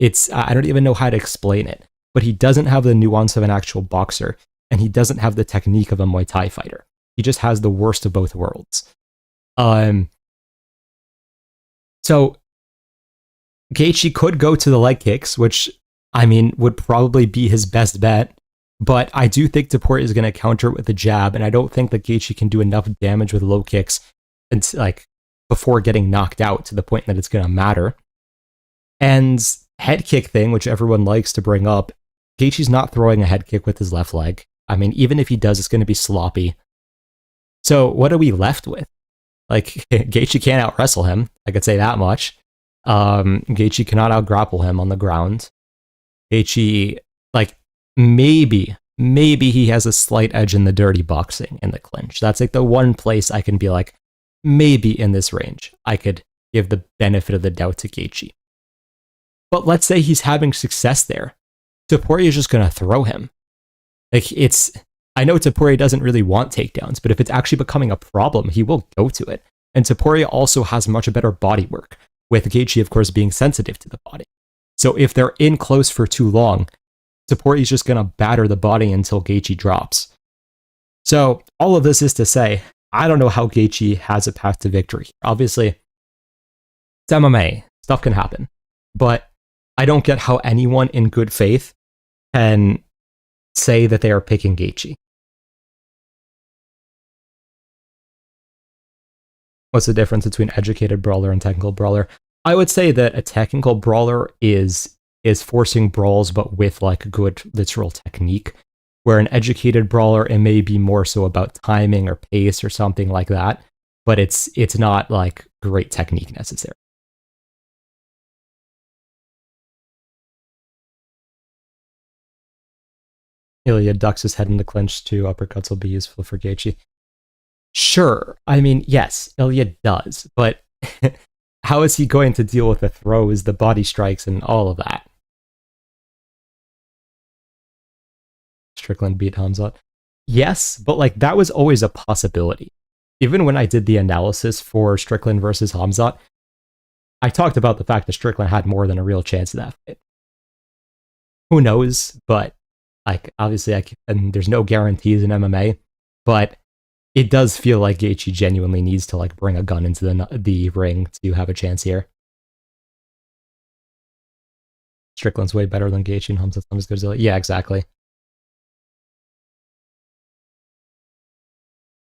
I don't even know how to explain it. But he doesn't have the nuance of an actual boxer, and he doesn't have the technique of a Muay Thai fighter. He just has the worst of both worlds. So Gaethje could go to the leg kicks, which, I mean, would probably be his best bet, but I do think Topuria is going to counter it with a jab, and I don't think that Gaethje can do enough damage with low kicks and, like, before getting knocked out to the point that it's going to matter. And head kick thing, which everyone likes to bring up, Gaethje's not throwing a head kick with his left leg. I mean, even if he does, it's going to be sloppy. So what are we left with? Like, Gaethje can't out-wrestle him. I could say that much. Gaethje cannot out-grapple him on the ground. Gaethje, like, maybe he has a slight edge in the dirty boxing in the clinch. That's like the one place I can be like, maybe in this range, I could give the benefit of the doubt to Gaethje. But let's say he's having success there. Topuria is just going to throw him. Like, I know Topuria doesn't really want takedowns, but if it's actually becoming a problem, he will go to it. And Topuria also has much better body work, with Gaethje, of course, being sensitive to the body. So if they're in close for too long, Topuria is just going to batter the body until Gaethje drops. So all of this is to say, I don't know how Gaethje has a path to victory. Obviously, it's MMA. Stuff can happen. But I don't get how anyone in good faith can say that they are picking Gaethje. What's the difference between educated brawler and technical brawler? I would say that a technical brawler is forcing brawls, but with like good literal technique. Where an educated brawler, it may be more so about timing or pace or something like that, but it's not like great technique necessary. Ilia ducks his head in the clinch too. Uppercuts will be useful for Gaethje. Sure. I mean, yes, Ilia does, but how is he going to deal with the throws, the body strikes, and all of that? Strickland beat Hamzat. Yes, but like that was always a possibility. Even when I did the analysis for Strickland versus Hamzat, I talked about the fact that Strickland had more than a real chance of that fight. Who knows? But like obviously, and there's no guarantees in MMA, but it does feel like Gaethje genuinely needs to like bring a gun into the ring to have a chance here. Strickland's way better than Gaethje, and Hamzat's not as good as Ilia. Yeah, exactly.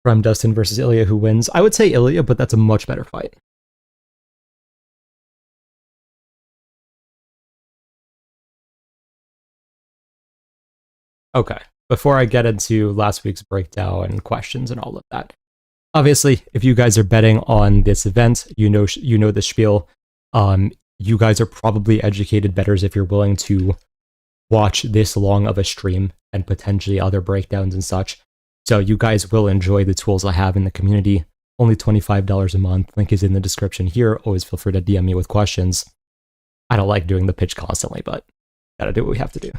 From Dustin versus Ilia, who wins? I would say Ilia, but that's a much better fight. Okay, before I get into last week's breakdown and questions and all of that, obviously, if you guys are betting on this event, you know the spiel. You guys are probably educated bettors if you're willing to watch this long of a stream and potentially other breakdowns and such. So you guys will enjoy the tools I have in the community. Only $25 a month. Link is in the description here. Always feel free to DM me with questions. I don't like doing the pitch constantly, but gotta do what we have to do.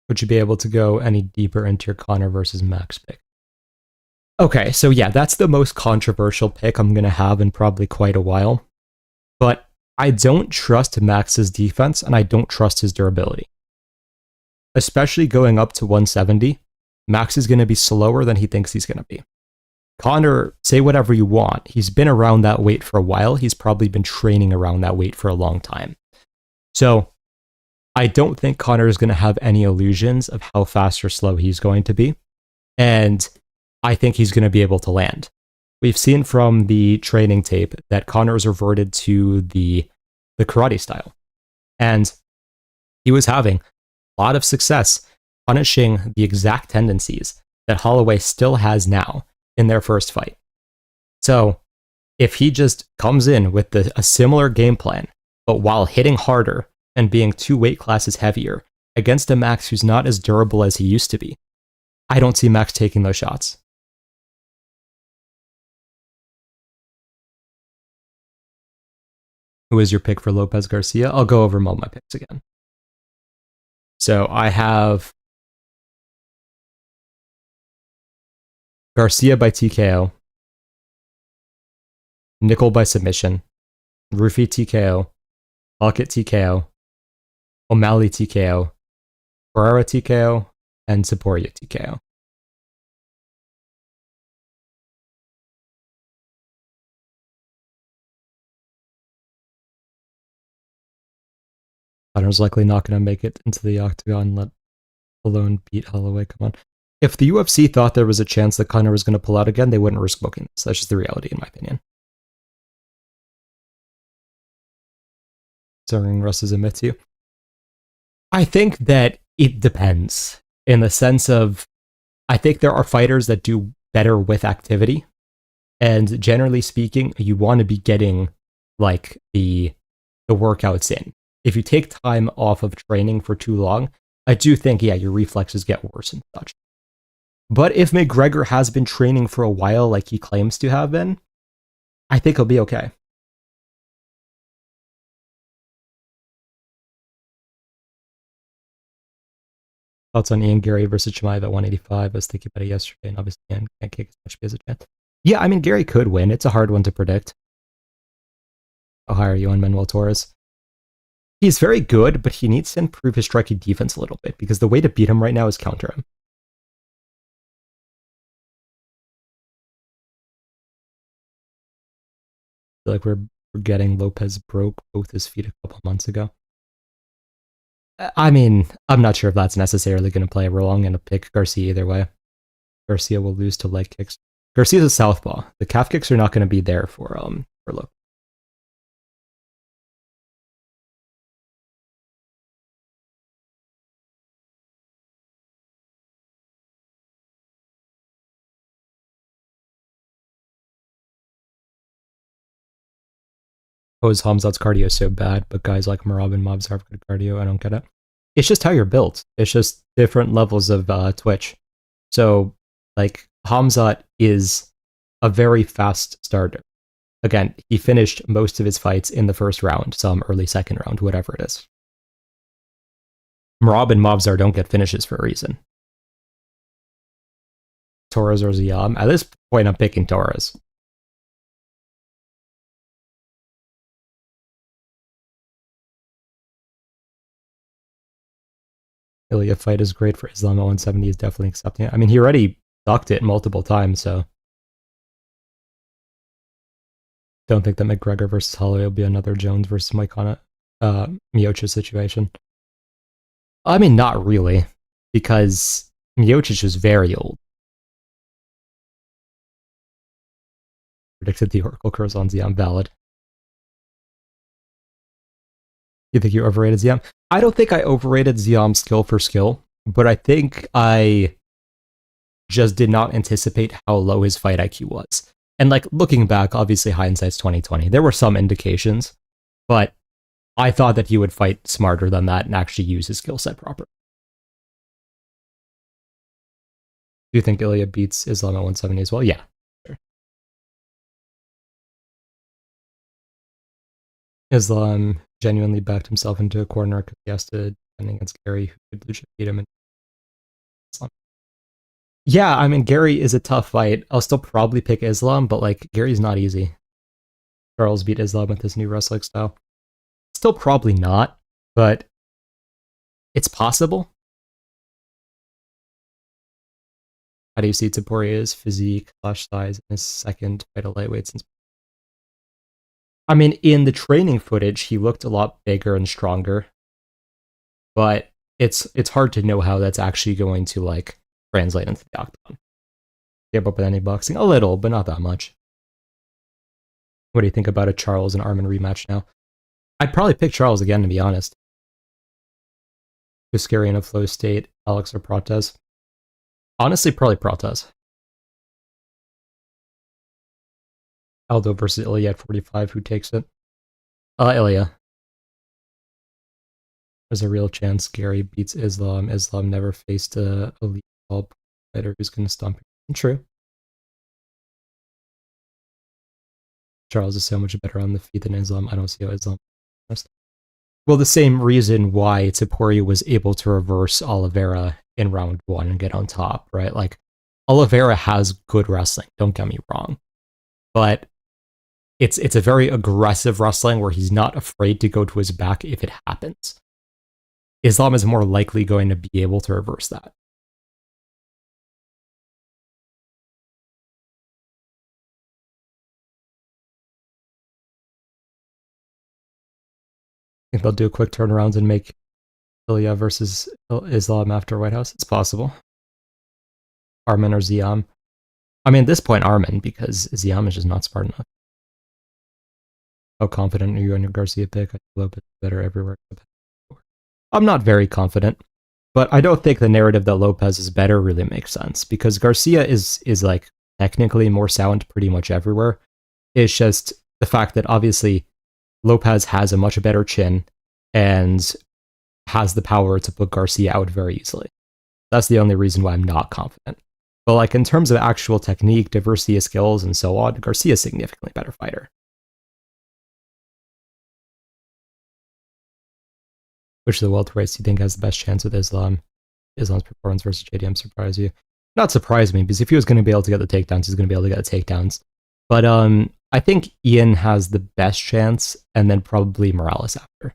Would you be able to go any deeper into your Connor versus Max pick? Okay, so yeah, that's the most controversial pick I'm going to have in probably quite a while. But I don't trust Max's defense, and I don't trust his durability. Especially going up to 170, Max is going to be slower than he thinks he's going to be. Connor, say whatever you want. He's been around that weight for a while. He's probably been training around that weight for a long time. So I don't think Connor is going to have any illusions of how fast or slow he's going to be. And I think he's going to be able to land. We've seen from the training tape that Connor's reverted to the karate style. And he was having a lot of success punishing the exact tendencies that Holloway still has now in their first fight. So if he just comes in with a similar game plan, but while hitting harder and being 2 weight classes heavier against a Max who's not as durable as he used to be, I don't see Max taking those shots. Who is your pick for Lopes Garcia? I'll go over all my picks again. So I have Garcia by TKO, Nickal by submission, Ruffy TKO, Hokit TKO, O'Malley TKO, Pereira TKO, and Topuria TKO. Connor's likely not going to make it into the octagon, let alone beat Holloway. Come on. If the UFC thought there was a chance that Connor was going to pull out again, they wouldn't risk booking this. That's just the reality, in my opinion. Serving Russ as a myth to you. I think that it depends in the sense of, I think there are fighters that do better with activity. And generally speaking, you want to be getting like the workouts in. If you take time off of training for too long, I do think, yeah, your reflexes get worse and such. But if McGregor has been training for a while, like he claims to have been, I think he'll be okay. Thoughts on Ian Gary versus Chimaev at 185? I was thinking about it yesterday, and obviously Ian can't kick as much as a chance. Yeah, I mean, Gary could win. It's a hard one to predict. How high are you on Manuel Torres? He's very good, but he needs to improve his striking defense a little bit, because the way to beat him right now is counter him. I feel like we're forgetting Lopes broke both his feet a couple months ago. I mean, I'm not sure if that's necessarily going to play a role. I'm going to pick Garcia either way. Garcia will lose to leg kicks. Garcia's a southpaw. The calf kicks are not going to be there for Lopes. Oh, is Hamzat's cardio so bad, but guys like Marab and Mobs have good cardio? I don't get it. It's just how you're built. It's just different levels of twitch. So, like, Hamzat is a very fast starter. Again, he finished most of his fights in the first round, some early second round, whatever it is. Marab and Mobzar don't get finishes for a reason. Torres or Ziam? At this point, I'm picking Torres. Ilia fight is great for Islam at 170. Is definitely accepting it. I mean, he already ducked it multiple times, so don't think that McGregor versus Holloway will be another Jones versus Miocic situation. I mean, not really, because Miocic is very old. Predicted the Oracle curse on Ziam. Valid. You think you overrated Ziam? I don't think I overrated Ziam skill for skill, but I think I just did not anticipate how low his fight IQ was. And like looking back, obviously hindsight's 2020. There were some indications, but I thought that he would fight smarter than that and actually use his skill set properly. Do you think Ilia beats Islam at 170 as well? Yeah. Sure. Islam genuinely backed himself into a corner because he has to defend against Gary, who could legit beat him. Yeah, I mean, Gary is a tough fight. I'll still probably pick Islam, but like, Gary's not easy. Charles beat Islam with his new wrestling style. Still probably not, but it's possible. How do you see Topuria's physique / size in his second fight of lightweight since? I mean, in the training footage, he looked a lot bigger and stronger, but it's hard to know how that's actually going to like translate into the octagon. Give up with any boxing? A little, but not that much. What do you think about a Charles and Arman rematch now? I'd probably pick Charles again, to be honest. Who's scary in a flow state, Alex or Protez? Honestly, probably Protez. Aldo versus Ilia at 45, who takes it? Ilia. There's a real chance Gary beats Islam. Islam never faced a elite fighter who's going to stomp him. True. Charles is so much better on the feet than Islam. I don't see how Islam. Well, the same reason why Topuria was able to reverse Oliveira in round 1 and get on top, right? Like, Oliveira has good wrestling, don't get me wrong. But it's a very aggressive wrestling where he's not afraid to go to his back if it happens. Islam is more likely going to be able to reverse that. I think they'll do quick turnarounds and make Ilia versus Islam after White House. It's possible. Arman or Ziam. I mean, at this point, Arman, because Ziam is just not smart enough. How confident are you on your Garcia pick? I think Lopes better everywhere. I'm not very confident, but I don't think the narrative that Lopes is better really makes sense, because Garcia is like technically more sound pretty much everywhere. It's just the fact that obviously Lopes has a much better chin and has the power to put Garcia out very easily. That's the only reason why I'm not confident. But like in terms of actual technique, diversity of skills, and so on, Garcia is a significantly better fighter. Which of the welterweights do you think has the best chance with Islam? Islam's performance versus JDM surprise you? Not surprise me, because if he was going to be able to get the takedowns, he's going to be able to get the takedowns. But I think Ian has the best chance, and then probably Morales after.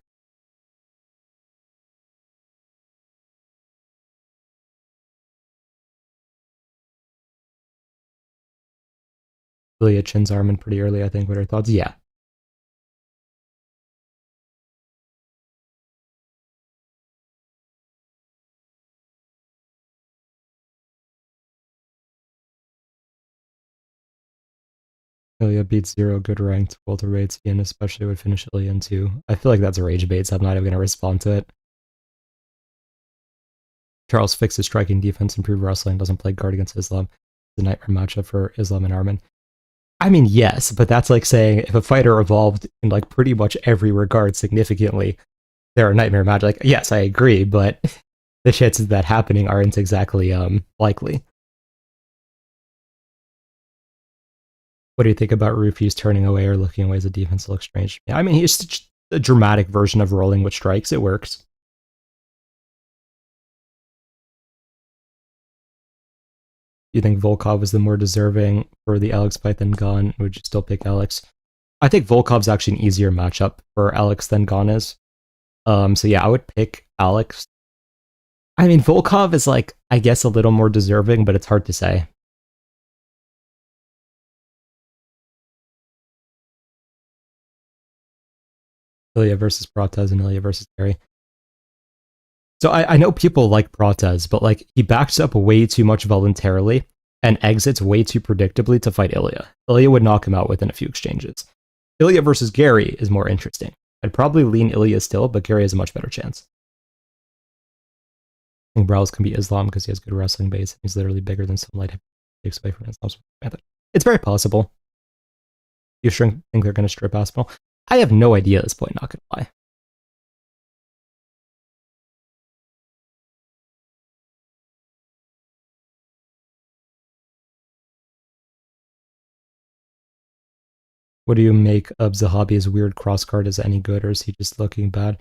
Ilia chins Armin pretty early, I think. What are your thoughts? Yeah. Ilia beats 0 good ranked welterweights. Ian especially would finish Ilia in 2. I feel like that's a rage bait, so I'm not even going to respond to it. Charles fixes striking defense, improved wrestling, doesn't play guard against Islam. It's a nightmare matchup for Islam and Armin. I mean, yes, but that's like saying if a fighter evolved in like pretty much every regard significantly, they're a nightmare match. Like, yes, I agree, but the chances of that happening aren't exactly likely. What do you think about Ruffy's turning away or looking away as a defense looks strange? I mean, he's just a dramatic version of rolling with strikes. It works. Do you think Volkov is the more deserving for the Alex fight than Gane? Would you still pick Alex? I think Volkov's actually an easier matchup for Alex than Gane is. So yeah, I would pick Alex. I mean, Volkov is like, I guess, a little more deserving, but it's hard to say. Ilia versus Protez and Ilia versus Terry. So I know people like Protez, but like he backs up way too much voluntarily and exits way too predictably to fight Ilia. Ilia would knock him out within a few exchanges. Ilia versus Gary is more interesting. I'd probably lean Ilia still, but Gary has a much better chance. I think Browse can beat Islam because he has good wrestling base and he's literally bigger than some light takes away from Islam's method. It's very possible. You think they're going to strip Aspinall? I have no idea at this point, not going to lie. What do you make of Zahabi's weird crossguard? Is any good, or is he just looking bad?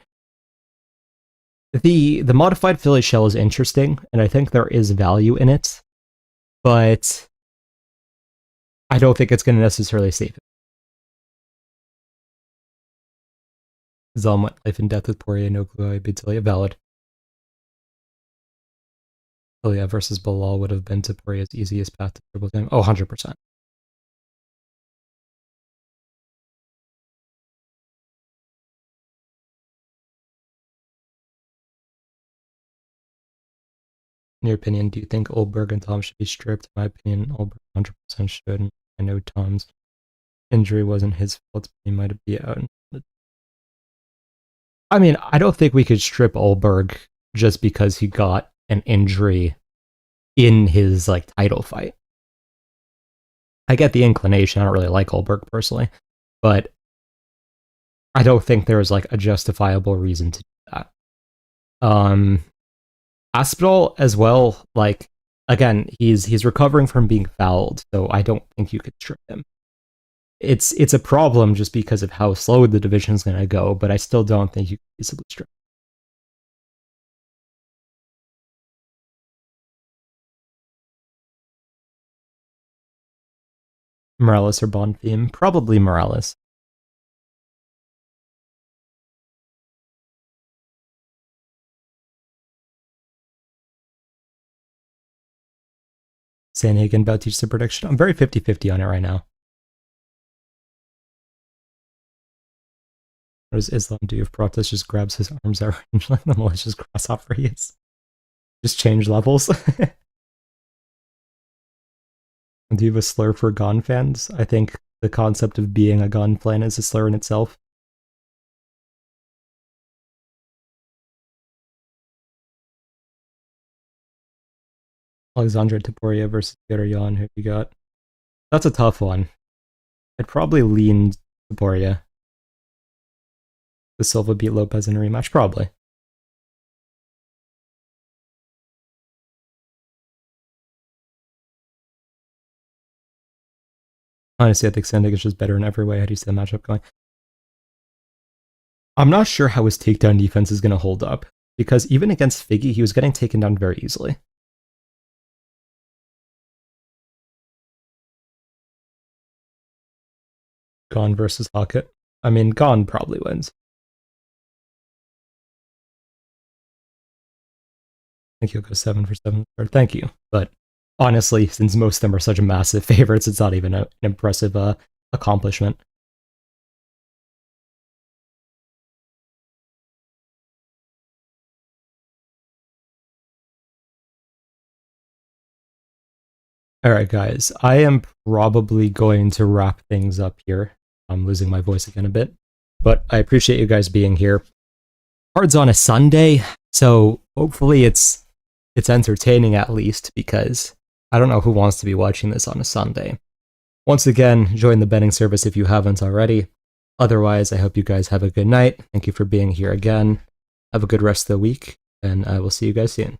The modified Philly shell is interesting, and I think there is value in it, but I don't think it's going to necessarily save it. Zalm went life and death with Poirier, no clue how he beats Ilia. Valid. Ilia versus Bilal would have been to Poirier's easiest path to triple time. Oh, 100%. In your opinion, do you think Oldberg and Tom should be stripped? In my opinion, Oldberg 100% should. And I know Tom's injury wasn't his fault, but he might be out. I mean, I don't think we could strip Oldberg just because he got an injury in his like title fight. I get the inclination. I don't really like Oldberg personally, but I don't think there was like a justifiable reason to do that. Aspinall as well, like again, he's recovering from being fouled, so I don't think you could strip him. It's a problem just because of how slow the division is going to go, but I still don't think you can easily strip. Morales or Bond theme? Probably Morales. Sanhagen Bautista prediction. I'm very 50-50 on it right now. What does Islam do if Protest just grabs his arms out range like the malicious grasshopper he is? Just change levels. Do you have a slur for Gane fans? I think the concept of being a Gane fan is a slur in itself. Alexandre Topuria versus Pereira. Who you got? That's a tough one. I'd probably lean Topuria. The Silva beat Lopes in a rematch? Probably. Honestly, I think Sandig is just better in every way. How do you see the matchup going? I'm not sure how his takedown defense is going to hold up, because even against Figgy, he was getting taken down very easily. Gane versus Hokit. I mean, Gane probably wins. I think he'll go 7 for 7. Thank you. But honestly, since most of them are such massive favorites, it's not even an impressive accomplishment. All right, guys, I am probably going to wrap things up here. I'm losing my voice again a bit, but I appreciate you guys being here. Card's on a Sunday, so hopefully it's entertaining at least, because I don't know who wants to be watching this on a Sunday. Once again, join the betting service if you haven't already. Otherwise, I hope you guys have a good night. Thank you for being here again. Have a good rest of the week, and I will see you guys soon.